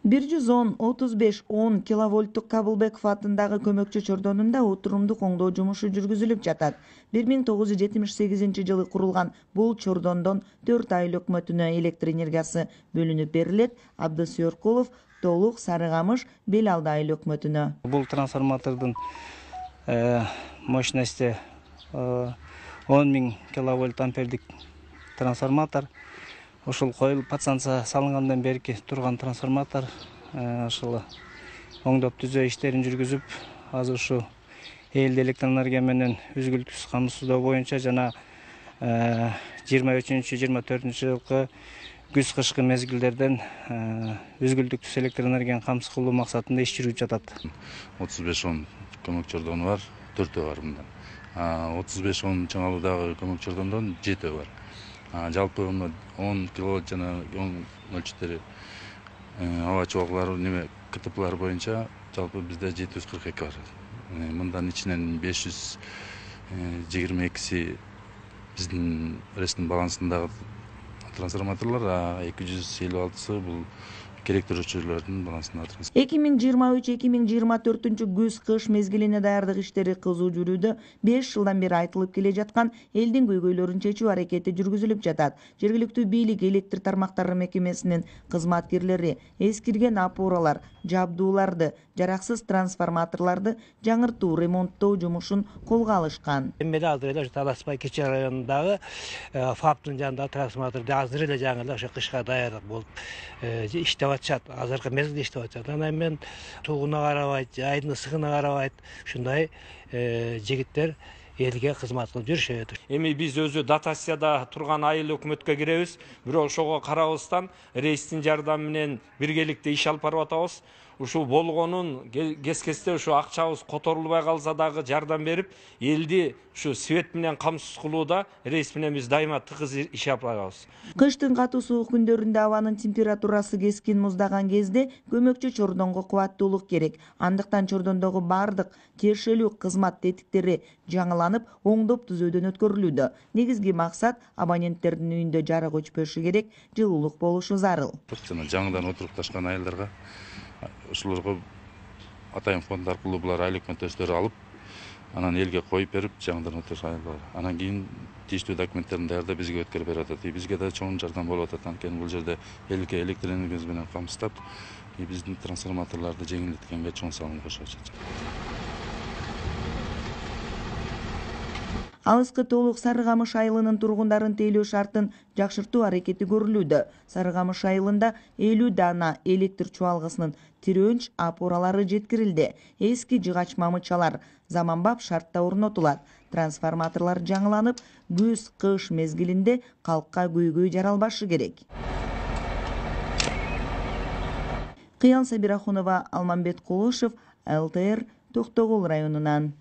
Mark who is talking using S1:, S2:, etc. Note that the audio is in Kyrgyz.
S1: 110-35-10 киловольттук Кабылбеков атындагы көмөкчү чордонунда отурумдук оңдоо жумушу жүргүзүлүп жатат. 1978 жылы курулган бул чордондон 4 айыл өкмөтүнө электр энергиясы бөлүнүп берилет. Абдысы Өркулов Толук Сарыгамыш Бел Алды айыл өкмөтүнө.
S2: Бул трансформатордун мощности 10 000 киловольт ампердик трансформатор. Ушул коюлуп подстанция салынгандан берки турган трансформатор ушул оңдоп түзөө иштерин жүргүзүп, азыр ушу элди электр энергия менен үзгүлтүксүз камсыздоо боюнча жана 23-24 жылкы күз кышкы мезгилдерден үзгүлтүксүз электр энергияны камсыз кылуу максатында иш жүрүп жатат.
S3: 35-10 көмөк чордону бар, 4 бар мындан. 35-10 чыңалуудагы көмөк чордондон 7 бар. Жалпы 10 киловольт жана 10 мөлчөттөрү аба чогулары неме КТПлар боюнча жалпы бизде 742 бар. Мындан ичинен 522 биздин ресурстун балансындагы трансформаторлор, 256 бул керектөөчүлөрдүн балансында.
S1: 2023-2024 күз-кыш мезгилине даярдык иштери кызуу жүрүүдө. 5 жылдан бери айтылып келе жаткан элдин көйгөйлөрүн чечүү аракети жүргүзүлүп жатат. Жергиликтүү бийлик электр тармактары мекемесинин кызматкерлери эскирген опоралар, жабдууларды, жараксыз трансформаторларды жаңыртуу, ремонттоо жумушун колго алышкан.
S4: Эми азыр эле Таласпай Кичи районундагы ФАПтын жанындагы трансформаторду азыр эле жаңы ошо кышка даярдык болуп иштеп атышат. Азыркы мезгилде иштеп атышат. Анан мен тугуна карабайт, айдын ысыгына карабайт. Ушундай жигиттер элге кызмат кылып жүрүшөт.
S5: Эми биз өзү дотацияда турган айыл өкмөткө киребиз. Бирок ошого карабастан рейстин жардамы менен биргеликте иш алып барып атабыз. Ушул болгонун кескесте ушу акчабыз которулбай калса дагы жардам берип, элди ушу свет менен камсыз кылууда рейс менен биз дайыма тыгыз иш алып барабыз.
S1: Кыштын катуу суук күндөрүндө абанын температурасы кескин муздаган кезде көмөкчү чордонго кубаттуулук керек. Андыктан чордондогу бардык тиешелүү кызмат тетиктери жаңыланып, оңдоп түзөөдөн өткөрүлүүдө. Негизги максат абоненттердин үйүндө жарык өчпөшү керек, жылуулук болушу зарыл.
S3: Жаңыдан отурукташкан айылдарга ушуларга атайын фонд аркылуу булар айыл өкмөттөштөрү алып, анан элге коюп берип, жаңыдан отурушкан айылдар. Анан кийин тийиштүү документтерин даярдап бизге өткөрүп берип атат. Бизге да чоң жардам болуп атат. Анткени бул жерде элге электр энергиясы менен камсыздап, биздин трансформаторлорду жеңилдеткенге чоң салым кошуп атат.
S1: Алыскы Толук Сарыгамыш айылынын тургундарын тейлөө шартын жакшыртуу аракети көрүлүүдө. Сарыгамыш айылында 50 дана электр чуалгысынын тирөөнч опоралары жеткирилди. Эски жыгач мамычалар заманбап шартта орнотулат. Трансформаторлор жаңыланып, күз-кыш мезгилинде калкка көйгөй жаралбашы керек. Кыял Сабирахунова, Алмамбет Кулушев, ЛТР, Токтогул районунан.